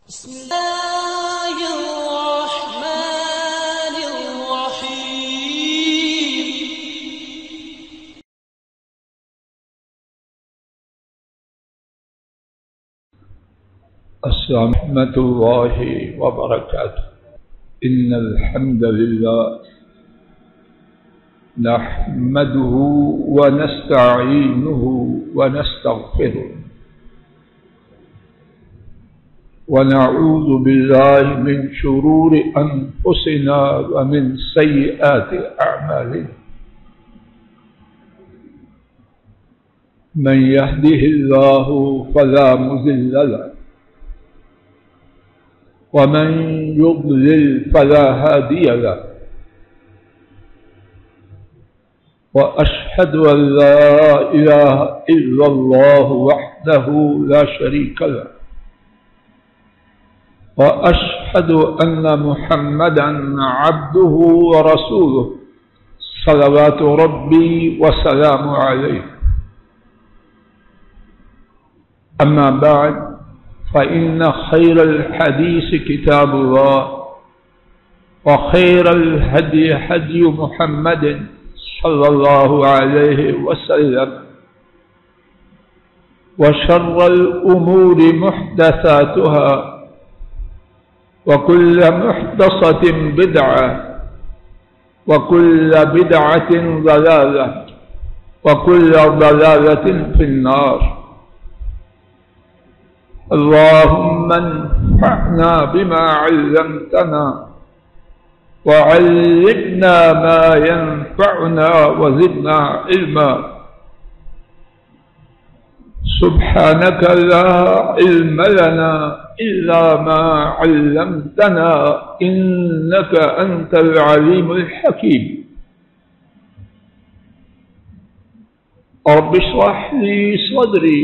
بسم الله الرحمن الرحيم. السلام ورحمة الله وبركاته. إن الحمد لله نحمده ونستعينه ونستغفره ونعوذ بالله من شرور أنفسنا ومن سيئات أعمالنا. من يهده الله فلا مضل له ومن يضلل فلا هادي له. وأشهد أن لا إله إلا الله وحده لا شريك له وأشهد أن محمدا عبده ورسوله صلوات ربي وسلامه عليه. أما بعد فإن خير الحديث كتاب الله وخير الهدي هدي محمد صلى الله عليه وسلم وشر الأمور محدثاتها وكل محدثة بدعة وكل بدعة ضلالة وكل ضلالة في النار. اللهم انفعنا بما علمتنا وعلمنا ما ينفعنا وزدنا علما. سبحانك لا علم لنا إلا ما علمتنا إنك أنت العليم الحكيم. رب اشرح لي صدري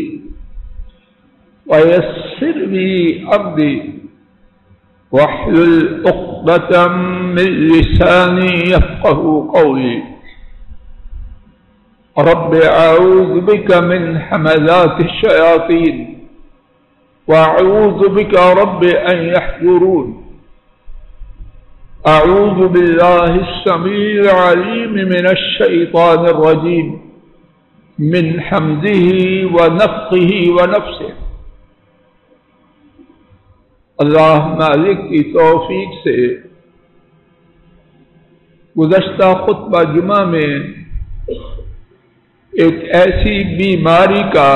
ويسر لي أمري واحلل عقدة من لساني يفقه قولي. رب أعوذ بك من همزات الشياطين وأعوذ بك رب أن يحضرون. أعوذ بالله السميع العليم من الشيطان الرجيم من حمده ونفخه ونفسه. اللہ مالک کی توفیق سے گزشتہ خطبہ جمعہ میں ایک ایسی بیماری کا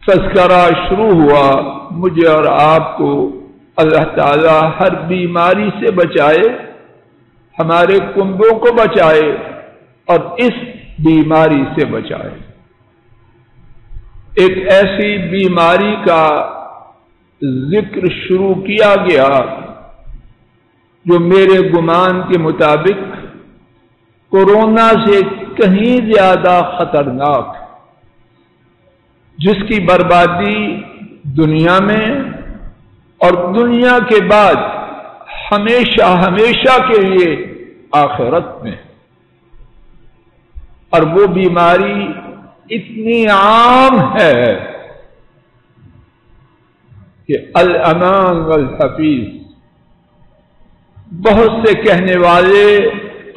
تذکرہ شروع ہوا. مجھے اور آپ کو اللہ تعالی ہر بیماری سے بچائے، ہمارے کنبوں کو بچائے اور اس بیماری سے بچائے. ایک ایسی بیماری کا ذکر شروع کیا گیا جو میرے گمان کے مطابق کورونا سے کہیں زیادہ خطرناک، جس کی بربادی دنیا میں اور دنیا کے بعد ہمیشہ ہمیشہ کے لیے آخرت میں. اور وہ بیماری اتنی عام ہے کہ الامان والحفیظ، بہت سے کہنے والے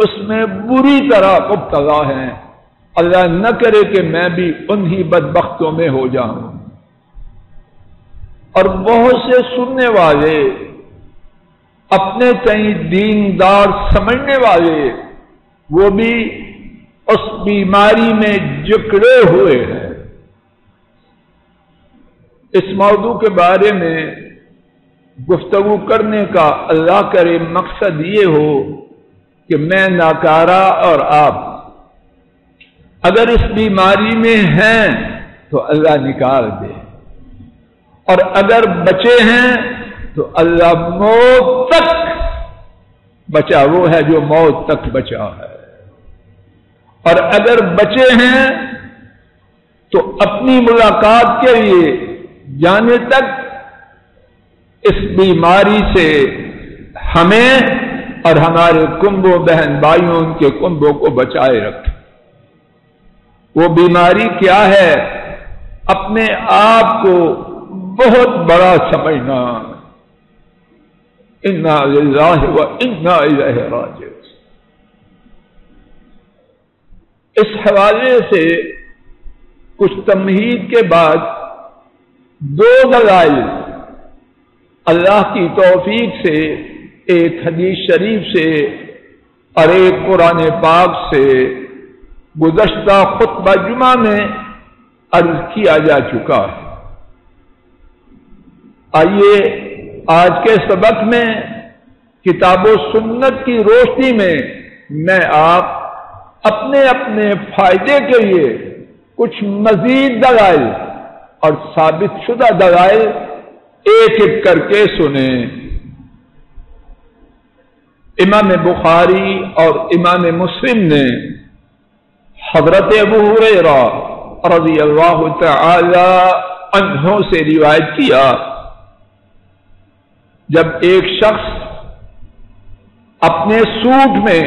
اس میں بری طرح مبتلا ہیں. اللہ نہ کرے کہ میں بھی انہی بدبختوں میں ہو جاؤں. اور بہت سے سننے والے، اپنے تئیں دیندار سمجھنے والے، وہ بھی اس بیماری میں جکڑے ہوئے ہیں. اس موضوع کے بارے میں گفتگو کرنے کا اللہ کرے مقصد یہ ہو کہ میں ناکارہ اور آپ اگر اس بیماری میں ہیں تو اللہ نکال دے، اور اگر بچے ہیں تو اللہ موت تک بچا. وہ ہے جو موت تک بچا ہے. اور اگر بچے ہیں تو اپنی ملاقات کے لیے جانے تک اس بیماری سے ہمیں اور ہمارے کنبوں بہن بھائیوں ان کے کنبوں کو بچائے رکھیں. وہ بیماری کیا ہے؟ اپنے آپ کو بہت بڑا سمجھنا. انا للہ و انا الیہ راجعون. اس حوالے سے کچھ تمہید کے بعد دو دلائل اللہ کی توفیق سے، ایک حدیث شریف سے اور ایک قرآن پاک سے گزشتہ خطبہ جمعہ میں عرض کیا جا چکا ہے. آئیے آج کے سبق میں کتاب و سنت کی روشنی میں آپ اپنے اپنے فائدے کے لیے کچھ مزید دلائل اور ثابت شدہ دلائل ایک ایک کر کے سنیں. امام بخاری اور امام مسلم نے حضرت ابو ہریرہ رضی اللہ تعالی عنہ سے روایت کیا، جب ایک شخص اپنے سوٹ میں،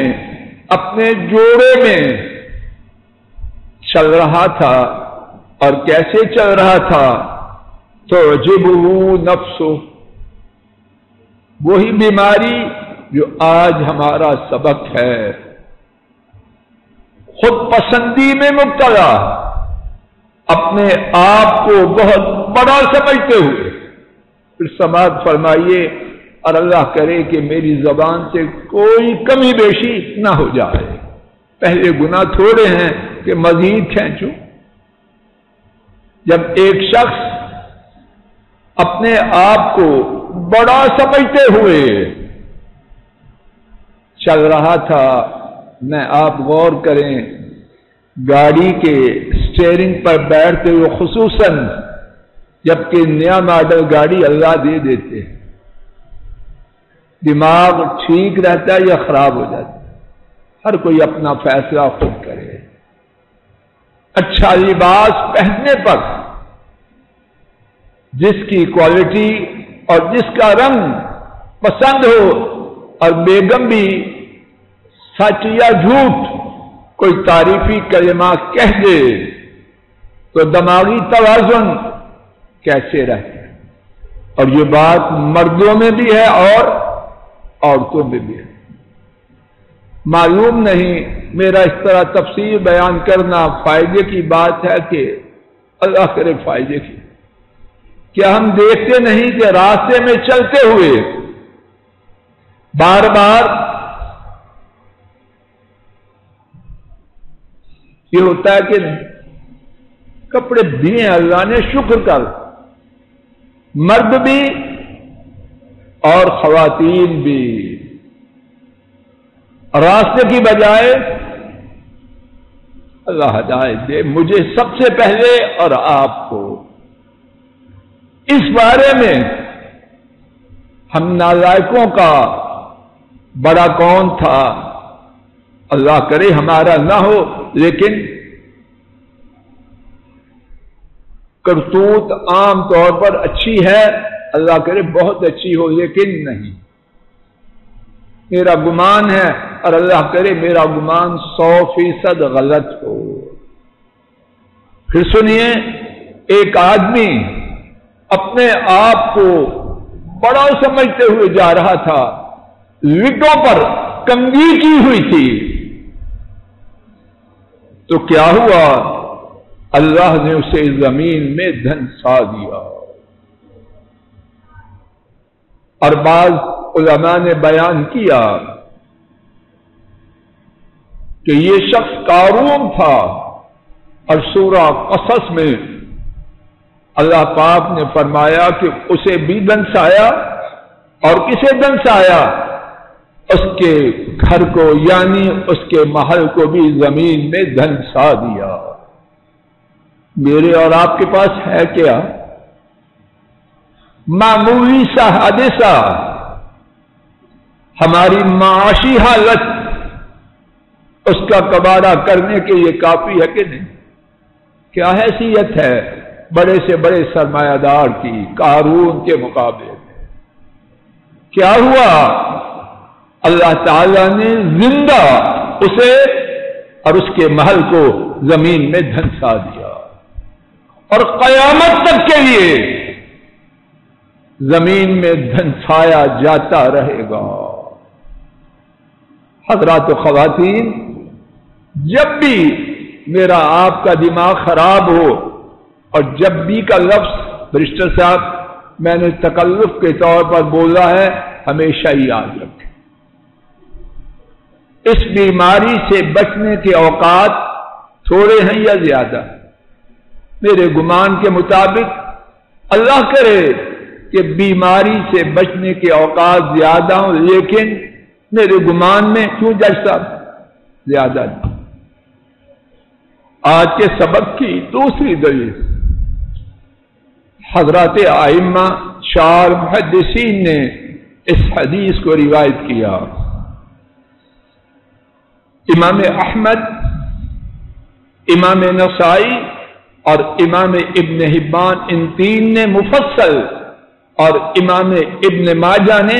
اپنے جوڑے میں چل رہا تھا، اور کیسے چل رہا تھا، تو تعجبہ نفسہ، وہی بیماری جو آج ہمارا سبق ہے، خود پسندی میں مبتلا، اپنے آپ کو بہت بڑا سمجھتے ہوئے. پھر سماعت فرمائیے، اور اللہ کرے کہ میری زبان سے کوئی کمی بیشی نہ ہو جائے، پہلے گناہ تھوڑے ہیں کہ مزید کھینچوں. جب ایک شخص اپنے آپ کو بڑا سمجھتے ہوئے چل رہا تھا، میں آپ غور کریں، گاڑی کے اسٹیئرنگ پر بیٹھتے ہوئے، خصوصاً جبکہ نیا ماڈل گاڑی اللہ دے دیتے ہیں، دماغ ٹھیک رہتا ہے یا خراب ہو جاتا ہے، ہر کوئی اپنا فیصلہ خود کرے. اچھا لباس پہننے پر جس کی کوالٹی اور جس کا رنگ پسند ہو، اور بیگم بھی سچ یا جھوٹ کوئی تعریفی کلمہ کہہ دے، تو دماغی توازن کیسے رہے. اور یہ بات مردوں میں بھی ہے اور عورتوں میں بھی ہے. معلوم نہیں میرا اس طرح تفصیل بیان کرنا فائدے کی بات ہے کہ اللہ کرے فائدے کی. کیا ہم دیکھتے نہیں کہ راستے میں چلتے ہوئے بار بار یہ ہوتا ہے کہ کپڑے دیے اللہ نے، شکر کر، مرد بھی اور خواتین بھی، راستے کی بجائے اللہ ہدایت دے مجھے سب سے پہلے اور آپ کو. اس بارے میں ہم نالائقوں کا بڑا کون تھا، اللہ کرے ہمارا نہ ہو، لیکن کرتوت عام طور پر اچھی ہے، اللہ کرے بہت اچھی ہو، لیکن نہیں. میرا گمان ہے، اور اللہ کرے میرا گمان 100% غلط ہو. پھر سنیے، ایک آدمی اپنے آپ کو بڑا سمجھتے ہوئے جا رہا تھا، لٹوں پر کنگھی کی ہوئی تھی، تو کیا ہوا؟ اللہ نے اسے زمین میں دھنسا دیا. اور بعض علماء نے بیان کیا کہ یہ شخص قارون تھا، اور سورہ قصص میں اللہ پاک نے فرمایا کہ اسے بھی دنسایا، اور کسے دنسایا؟ اس کے گھر کو، یعنی اس کے محل کو بھی زمین میں دھنسا دیا. میرے اور آپ کے پاس ہے کیا؟ معمولی سا حادثہ ہماری معاشی حالت اس کا کباڑہ کرنے کے لیے کافی ہے کہ نہیں؟ کیا حیثیت ہے بڑے سے بڑے سرمایہ دار کی قارون کے مقابلے میں؟ کیا ہوا؟ اللہ تعالی نے زندہ اسے اور اس کے محل کو زمین میں دھنسا دیا، اور قیامت تک کے لیے زمین میں دھنسایا جاتا رہے گا۔ حضرات و خواتین، جب بھی میرا آپ کا دماغ خراب ہو، اور جب بھی کا لفظ برسٹر صاحب میں نے تکلف کے طور پر بولا ہے، ہمیشہ ہی یاد رکھیں، اس بیماری سے بچنے کے اوقات تھوڑے ہیں یا زیادہ؟ میرے گمان کے مطابق اللہ کرے کہ بیماری سے بچنے کے اوقات زیادہ ہوں، لیکن میرے گمان میں کیوں جج صاحب زیادہ نہیں۔ آج کے سبق کی دوسری دلیل، حضرات ائمہ چار محدثین نے اس حدیث کو روایت کیا۔ امام احمد، امام نسائی اور امام ابن حبان، ان تین نے مفصل، اور امام ابن ماجہ نے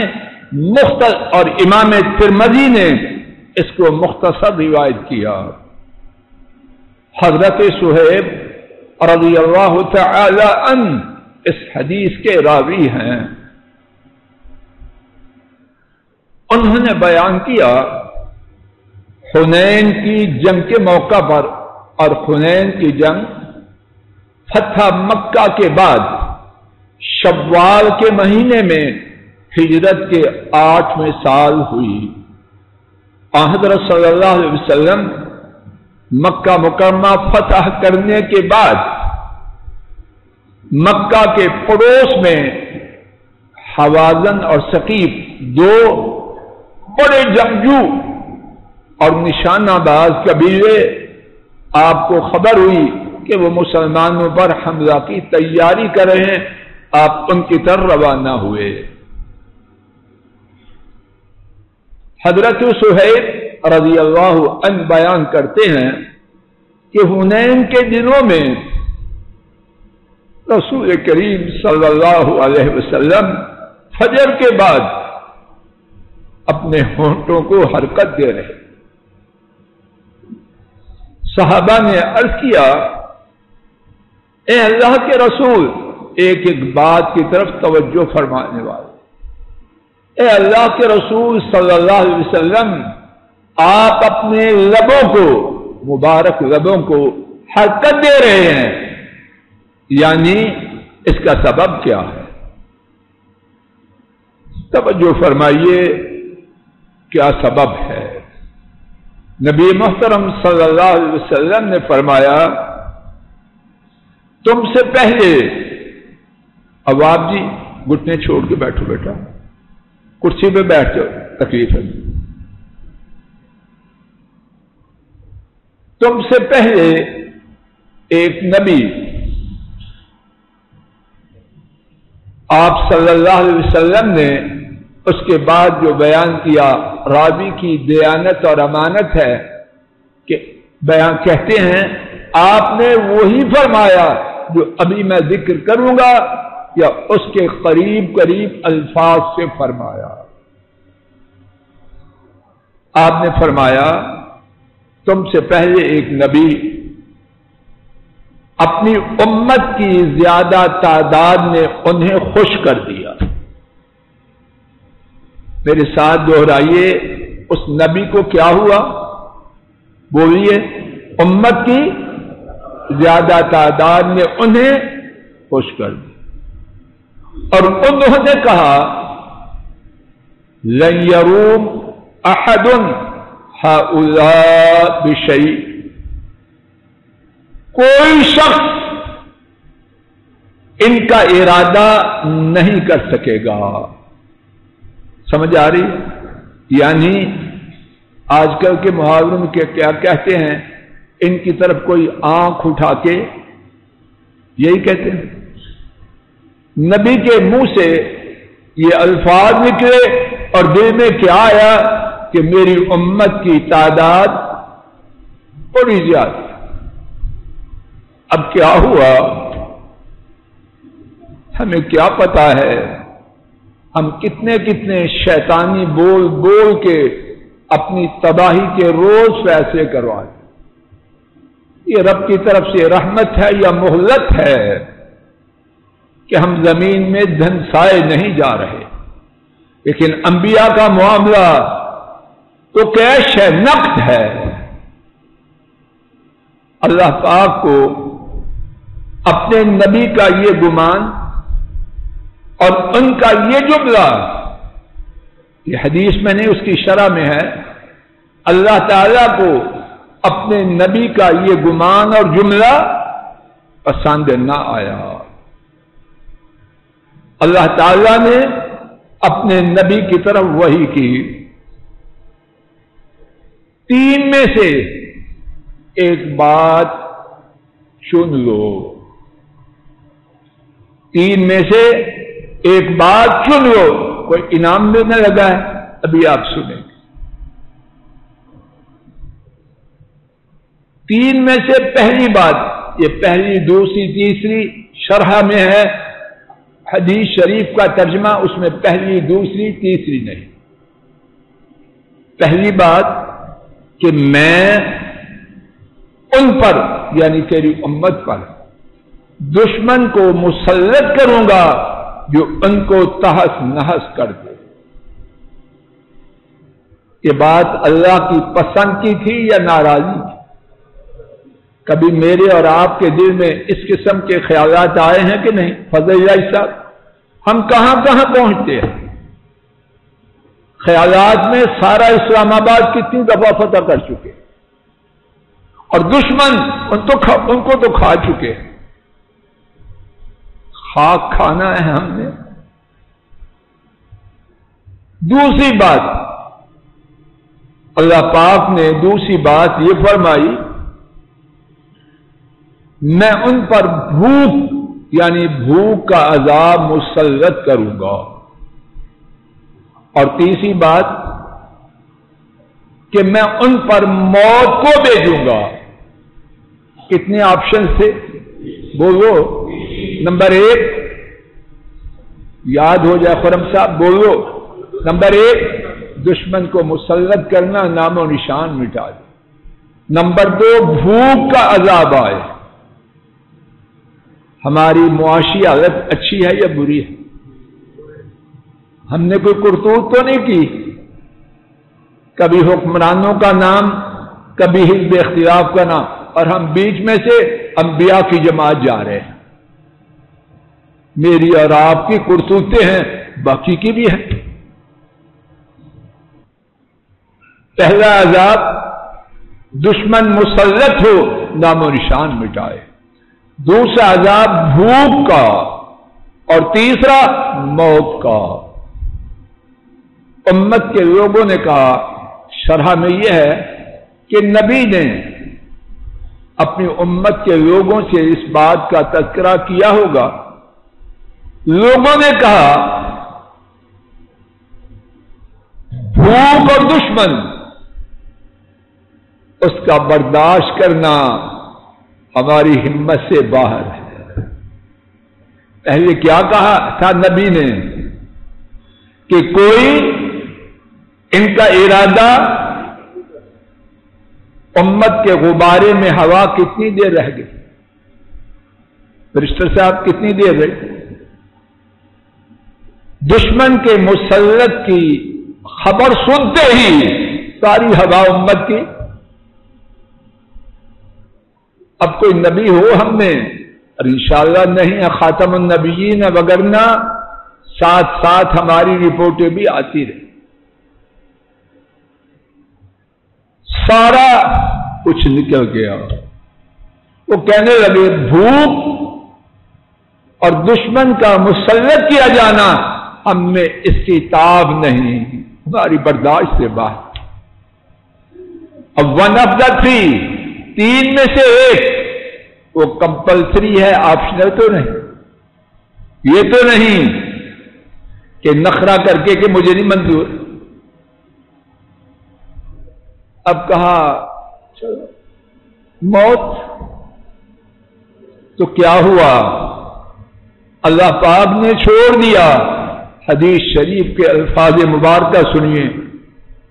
مختصر، اور امام ترمذی نے اس کو مختصر روایت کیا۔ حضرت صہیب رضی اللہ تعالی عنہ اس حدیث کے راوی ہیں۔ انہوں نے بیان کیا حنین کی جنگ کے موقع پر، اور حنین کی جنگ فتح مکہ کے بعد شوال کے مہینے میں ہجرت کے 8ویں سال ہوئی۔ حضرت صلی اللہ علیہ وسلم مکہ مکرمہ فتح کرنے کے بعد مکہ کے پڑوس میں حوازن اور ثقیف، دو بڑے جنگجو اور نشانہ باز قبیلے، آپ کو خبر ہوئی کہ وہ مسلمانوں پر حملہ کی تیاری کر رہے ہیں، آپ ان کی طرف روانہ ہوئے۔ حضرت صہیب رضی اللہ عنہ بیان کرتے ہیں کہ حنین کے دنوں میں رسول کریم صلی اللہ علیہ وسلم فجر کے بعد اپنے ہونٹوں کو حرکت دے رہے۔ صحابہ نے عرض کیا، اے اللہ کے رسول، ایک ایک بات کی طرف توجہ فرمانے والے، اے اللہ کے رسول صلی اللہ علیہ وسلم، آپ اپنے لبوں کو، مبارک لبوں کو حرکت دے رہے ہیں، یعنی اس کا سبب کیا ہے؟ توجہ فرمائیے، کیا سبب ہے؟ نبی محترم صلی اللہ علیہ وسلم نے فرمایا، تم سے پہلے، اب آپ جی گھٹنے چھوڑ کے بیٹھو بیٹا، کرسی پہ بیٹھ جاؤ، تکلیف ہے۔ تم سے پہلے ایک نبی آپ صلی اللہ علیہ وسلم نے اس کے بعد جو بیان کیا، راوی کی دیانت اور امانت ہے کہ بیان کہتے ہیں آپ نے وہی فرمایا جو ابھی میں ذکر کروں گا، یا اس کے قریب قریب الفاظ سے فرمایا۔ آپ نے فرمایا، تم سے پہلے ایک نبی اپنی امت کی زیادہ تعداد نے انہیں خوش کر دیا۔ میرے ساتھ دہرائیے، اس نبی کو کیا ہوا؟ بولیے، امت کی زیادہ تعداد نے انہیں خوش کر دیا، اور انہوں نے کہا، لن یروم احد ہؤلاء بشیء، کوئی شخص ان کا ارادہ نہیں کر سکے گا۔ سمجھ آ رہی؟ یعنی آج کل کے محاوروں میں کیا کہتے ہیں، ان کی طرف کوئی آنکھ اٹھا کے یہی کہتے ہیں۔ نبی کے منہ سے یہ الفاظ نکلے اور دل میں کیا آیا کہ میری امت کی تعداد بڑی زیادہ۔ اب کیا ہوا؟ ہمیں کیا پتا ہے، ہم کتنے کتنے شیطانی بول بول کے اپنی تباہی کے روز فیصلے کروائیں۔ یہ رب کی طرف سے رحمت ہے یا مہلت ہے کہ ہم زمین میں دھنسائے نہیں جا رہے، لیکن انبیاء کا معاملہ تو کیش ہے، نقد ہے۔ اللہ پاک کو اپنے نبی کا یہ گمان اور ان کا یہ جملہ، یہ حدیث میں نہیں، اس کی شرح میں ہے، اللہ تعالیٰ کو اپنے نبی کا یہ گمان اور جملہ پسند نہ آیا۔ اللہ تعالیٰ نے اپنے نبی کی طرف وحی کی، 3 میں سے ایک بات چن لو، 3 میں سے ایک بات چن لو، کوئی انعام بھی نہ لگا ہے، ابھی آپ سنیں۔ 3 میں سے پہلی بات، یہ پہلی، دوسری، تیسری شرح میں ہے، حدیث شریف کا ترجمہ اس میں پہلی، دوسری، تیسری نہیں۔ پہلی بات کہ میں ان پر یعنی تیری امت پر دشمن کو مسلط کروں گا جو ان کو تہس نہس کر دے۔ یہ بات اللہ کی پسند کی تھی یا ناراضی تھی؟ کبھی میرے اور آپ کے دل میں اس قسم کے خیالات آئے ہیں کہ نہیں؟ فضل صاحب، ہم کہاں کہاں پہنچتے ہیں؟ خیالات میں سارا اسلام آباد کتنی دفعہ فتح کر چکے، اور دشمن ان کو تو کھا چکے۔ خاک کھانا ہے ہم نے۔ دوسری بات، اللہ پاک نے دوسری بات یہ فرمائی، میں ان پر بھوک یعنی بھوک کا عذاب مسلط کروں گا۔ اور تیسری بات کہ میں ان پر موت کو بھیجوں گا۔ کتنے آپشن تھے بولو؟ نمبر 1 یاد ہو جائے خرم صاحب، بولو۔ نمبر 1 دشمن کو مسلط کرنا، نام و نشان مٹا دے۔ نمبر 2 بھوک کا عذاب آئے۔ ہماری معاشی حالت اچھی ہے یا بری ہے؟ ہم نے کوئی کرتوت تو نہیں کی؟ کبھی حکمرانوں کا نام، کبھی حزب اختلاف کا نام، اور ہم بیچ میں سے انبیاء کی جماعت جا رہے ہیں۔ میری اور آپ کی کرتوتیں ہیں، باقی کی بھی ہیں۔ پہلا عذاب دشمن مسلط ہو، نام و نشان مٹائے۔ دوسرا عذاب بھوک کا، اور تیسرا موت کا۔ امت کے لوگوں نے کہا، شرح میں یہ ہے کہ نبی نے اپنی امت کے لوگوں سے اس بات کا تذکرہ کیا ہوگا۔ لوگوں نے کہا بھوک اور دشمن، اس کا برداشت کرنا ہماری ہمت سے باہر ہے۔ پہلے کیا کہا تھا نبی نے کہ کوئی ان کا ارادہ، امت کے غبارے میں ہوا کتنی دیر رہ گئی؟ برسٹر صاحب کتنی دیر رہی؟ دشمن کے مسلط کی خبر سنتے ہی ساری ہوا امت کی۔ اب کوئی نبی ہو ہم میں، اور انشاءاللہ نہیں ہے، خاتم النبیین، وگرنہ ساتھ ساتھ ہماری رپورٹیں بھی آتی رہی۔ سارا کچھ نکل گیا۔ وہ کہنے لگے بھوک اور دشمن کا مسلط کیا جانا ہم میں اس کی تاب نہیں، ہماری برداشت سے باہر۔ اب 1 of the 3 میں سے ایک، وہ کمپلسری ہے، آپشنل تو نہیں۔ یہ تو نہیں کہ نخرہ کر کے کہ مجھے نہیں منظور۔ اب کہا چلو موت، تو کیا ہوا؟ اللہ پاک نے چھوڑ دیا۔ حدیث شریف کے الفاظ مبارکہ سنیے،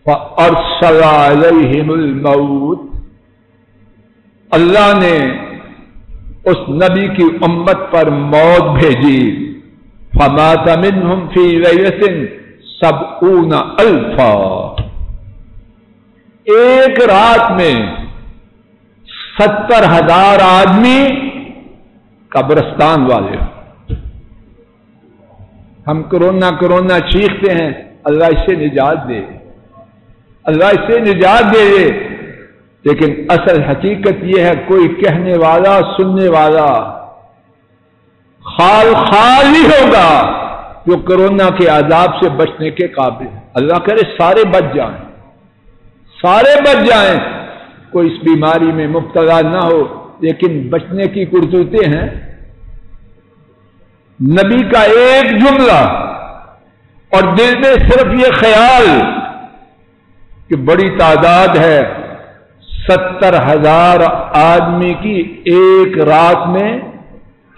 فَأَرْسَلَ عَلَيْهِمُ الْمَوْتِ، اللہ نے اس نبی کی امت پر موت بھیجی۔ فمات منهم في ليلة 70,000، ایک رات میں 70,000 آدمی قبرستان والے. ہم کرونا چیختے ہیں، اللہ اس سے نجات دے، اللہ اس سے نجات دے، لیکن اصل حقیقت یہ ہے کوئی کہنے والا سننے والا خال ہی ہوگا جو کرونا کے عذاب سے بچنے کے قابل ہے. اللہ کرے سارے بچ جائیں، سارے بچ جائیں، کوئی اس بیماری میں مبتلا نہ ہو، لیکن بچنے کی کرتوتیں ہیں. نبی کا ایک جملہ اور دل میں صرف یہ خیال کہ بڑی تعداد ہے، 70,000 آدمی کی ایک رات میں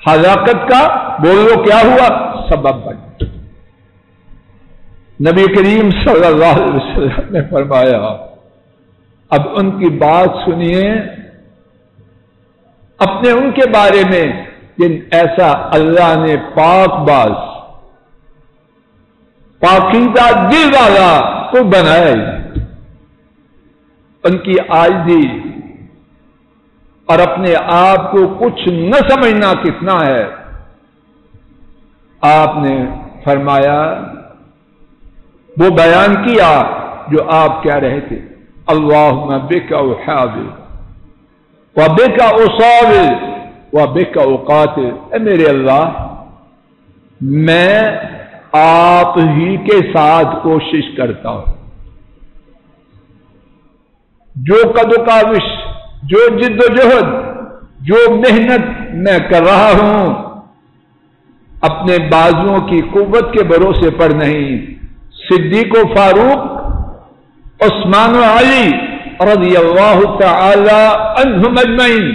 ہلاکت کا، بولو کیا ہوا؟ سبب بن. نبی کریم صلی اللہ علیہ وسلم نے فرمایا، اب ان کی بات سنیے، اپنے ان کے بارے میں جن ایسا اللہ نے پاک باز پاکیزہ دل والا تو بنایا، ان کی عاجزی اور اپنے آپ کو کچھ نہ سمجھنا کتنا ہے. آپ نے فرمایا، وہ بیان کیا جو آپ کہہ رہے تھے، اللہم بک احاول وبک اصاول وبک اقاتل. اے میرے اللہ، میں آپ ہی کے ساتھ کوشش کرتا ہوں، جو قد و کاوش، جو جد و جہد، جو محنت میں کر رہا ہوں، اپنے بازوؤں کی قوت کے بھروسے پر نہیں. صدیق و فاروق، عثمان و علی رضی اللہ تعالی عنہم اجمعین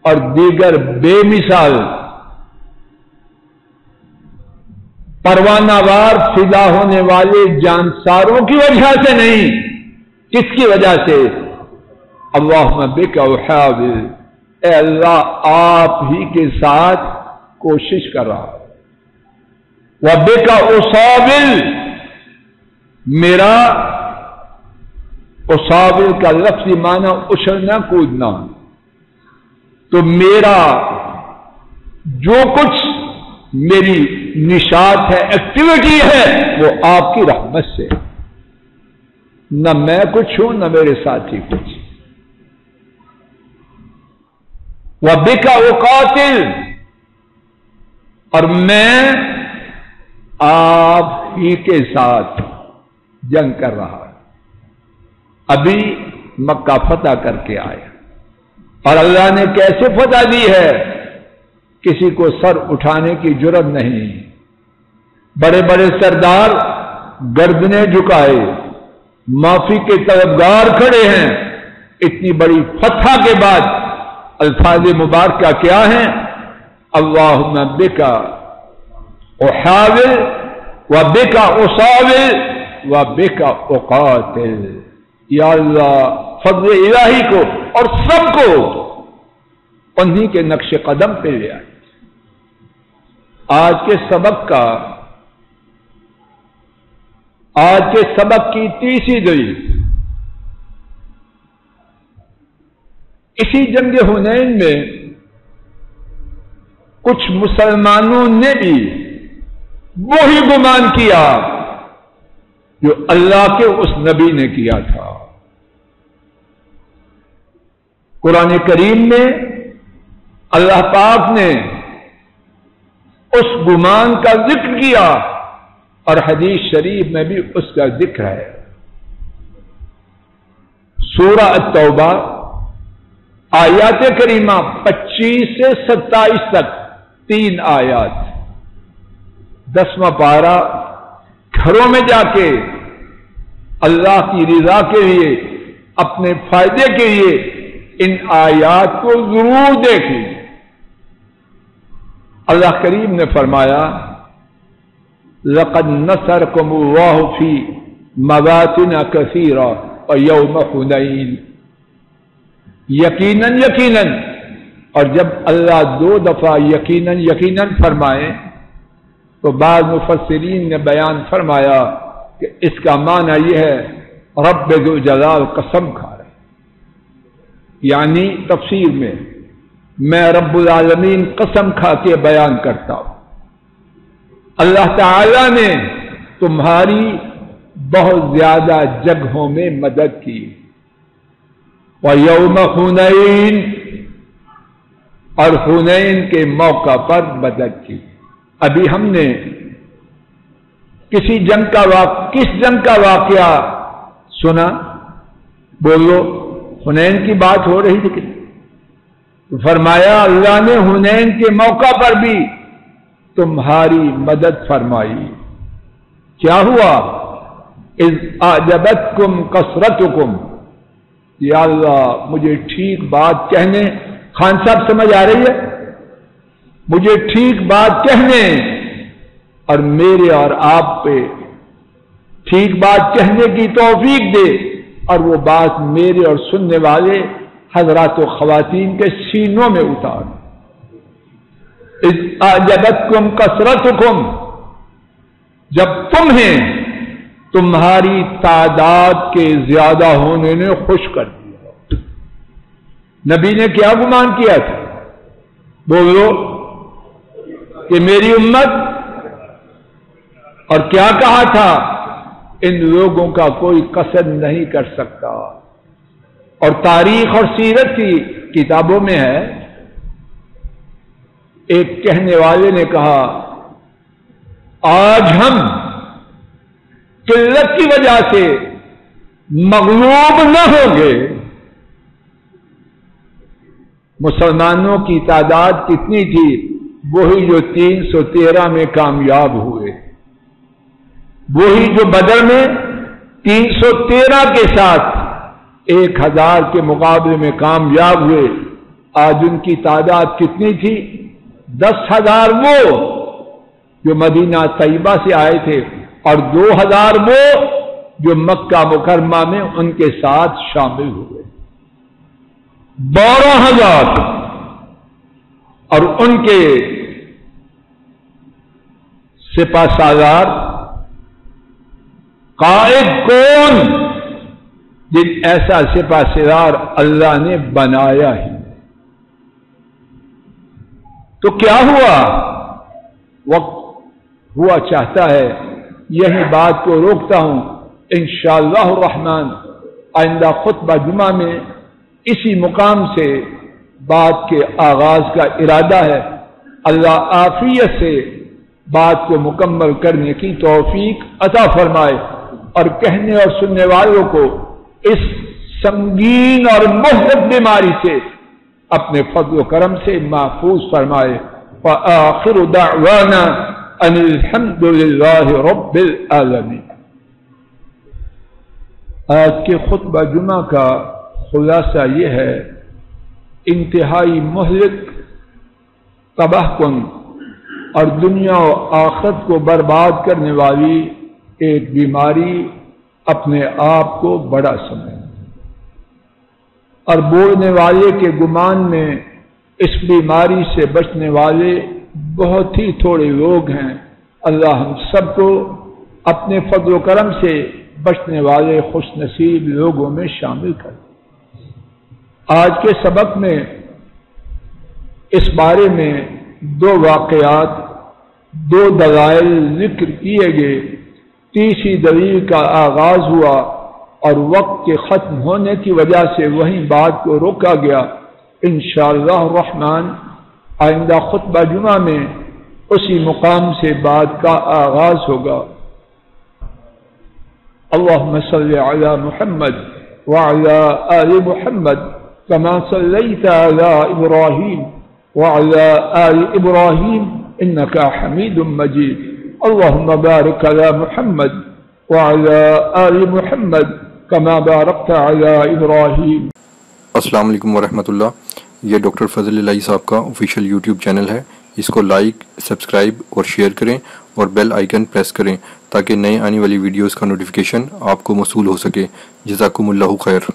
اور دیگر بے مثال پروانہ وار فدا ہونے والے جانساروں کی وجہ سے نہیں. کس کی وجہ سے؟ اللہم بک احاول، اے اللہ آپ ہی کے ساتھ کوشش کر رہا. وبک اصابل، میرا اصابل کا لفظی معنی اچھلنا کودنا، تو میرا جو کچھ میری نشاط ہے، ایکٹیویٹی ہے، وہ آپ کی رحمت سے. نہ میں کچھ ہوں نہ میرے ساتھی کچھ. وَبِكَ أُقَاتِلُ، اور میں آپ ہی کے ساتھ جنگ کر رہا. ابھی مکہ فتح کر کے آیا، اور اللہ نے کیسے فتح دی ہے؟ کسی کو سر اٹھانے کی جرت نہیں. بڑے بڑے سردار گردنیں جھکائے، معافی کے طلبگار کھڑے ہیں. اتنی بڑی فتح کے بعد الفاظ مبارکہ کیا ہیں؟ اللہم بک احاول وبک اصاول وبک اقاتل. یا اللہ، فضل الہی کو اور سب کو انہی کے نقش قدم پہ لے آئے. آج کے سبق کی تیسری دلیل، اسی جنگ حنین میں کچھ مسلمانوں نے بھی وہی گمان کیا جو اللہ کے اس نبی نے کیا تھا. قرآن کریم میں اللہ پاک نے اس گمان کا ذکر کیا اور حدیث شریف میں بھی اس کا ذکر ہے. سورہ التوبہ آیات کریمہ 25 سے 27 تک 3 آیات. 10واں پارہ گھروں میں جا کے اللہ کی رضا کے لیے، اپنے فائدے کے لیے ان آیات کو ضرور دیکھیں. اللہ کریم نے فرمایا، لَقَدْ نَصَرَكُمُ اللَّهُ فِي مَوَاطِنَ كَثِيرَةٍ وَيَوْمَ حُنَيْنٍ. یقیناً، اور جب اللہ 2 دفعہ یقیناً فرمائے تو بعض مفسرین نے بیان فرمایا کہ اس کا معنی یہ ہے رب ذو جلال قسم کھا رہے، یعنی تفسیر میں رب العالمین قسم کھا کے بیان کرتا ہوں، اللہ تعالی نے تمہاری بہت زیادہ جگہوں میں مدد کی، وَيَوْمَ حُنَيْنٍ، اور حنین کے موقع پر مدد کی۔ ابھی ہم نے کس جنگ کا واقعہ سنا؟ بولو، حنین کی بات ہو رہی تھی، فرمایا اللہ نے حنین کے موقع پر بھی تمہاری مدد فرمائی۔ کیا ہوا؟ اذ اعجبتکم کثرتکم، یا اللہ مجھے ٹھیک بات کہنے، خان صاحب سمجھ آ رہی ہے؟ مجھے ٹھیک بات کہنے اور میرے اور آپ پہ ٹھیک بات کہنے کی توفیق دے، اور وہ بات میرے اور سننے والے حضرات و خواتین کے سینوں میں اتار۔ اذ اعجبتکم کثرتکم، جب تمہیں تمہاری تعداد کے زیادہ ہونے نے خوش کر دیا۔ نبی نے کیا گمان کیا تھا؟ بولو کہ میری امت، اور کیا کہا تھا؟ ان لوگوں کا کوئی قصد نہیں کر سکتا۔ اور تاریخ اور سیرت کی کتابوں میں ہے، ایک کہنے والے نے کہا آج ہم قلت کی وجہ سے مغلوب نہ ہوں گے۔ مسلمانوں کی تعداد کتنی تھی؟ وہی جو 313 میں کامیاب ہوئے، وہی جو بدر میں 313 کے ساتھ 1000 کے مقابلے میں کامیاب ہوئے۔ آج ان کی تعداد کتنی تھی؟ 10,000 وہ جو مدینہ طیبہ سے آئے تھے، اور 2,000 وہ جو مکہ مکرمہ میں ان کے ساتھ شامل ہوئے، 12,000۔ اور ان کے سپہ سالار قائد کون؟ جن ایسا سپہ سالار اللہ نے بنایا ہی۔ تو کیا ہوا؟ وقت ہوا چاہتا ہے یہی بات کو روکتا ہوں، انشاءاللہ الرحمن آئندہ خطبہ جمعہ میں اسی مقام سے بات کے آغاز کا ارادہ ہے۔ اللہ عافیت سے بات کو مکمل کرنے کی توفیق عطا فرمائے، اور کہنے اور سننے والوں کو اس سنگین اور مہلک بیماری سے اپنے فضل و کرم سے محفوظ فرمائے۔ وآخر دعوانا ان الحمد للہ رب العالمین۔ آج کے خطبہ جمعہ کا خلاصہ یہ ہے، انتہائی مہلک، تباہ کن اور دنیا و آخرت کو برباد کرنے والی ایک بیماری اپنے آپ کو بڑا سمجھے، اور بولنے والے کے گمان میں اس بیماری سے بچنے والے بہت ہی تھوڑے لوگ ہیں۔ اللہ ہم سب کو اپنے فضل و کرم سے بچنے والے خوش نصیب لوگوں میں شامل کر۔ آج کے سبق میں اس بارے میں 2 واقعات، 2 دلائل ذکر کیے گئے۔ تیسری دلیل کا آغاز ہوا اور وقت کے ختم ہونے کی وجہ سے وہیں بات کو روکا گیا۔ انشاءاللہ الرحمن آئندہ خطبہ جمعہ میں اسی مقام سے بات کا آغاز ہوگا۔ اللہم صلی علی محمد وعلی آل محمد کما صلیت علی ابراہیم وعلی آل ابراہیم انک حمید مجید۔ اللہم بارک علی محمد وعلی آل محمد کما بارکت علی ابراہیم۔ السلام علیکم ورحمۃ اللہ۔ یہ ڈاکٹر فضل الہی صاحب کا آفیشیل یوٹیوب چینل ہے، اس کو لائک، سبسکرائب اور شیئر کریں اور بیل آئیکن پریس کریں تاکہ نئے آنے والی ویڈیوز کا نوٹیفیکیشن آپ کو موصول ہو سکے۔ جزاکم اللہ خیر۔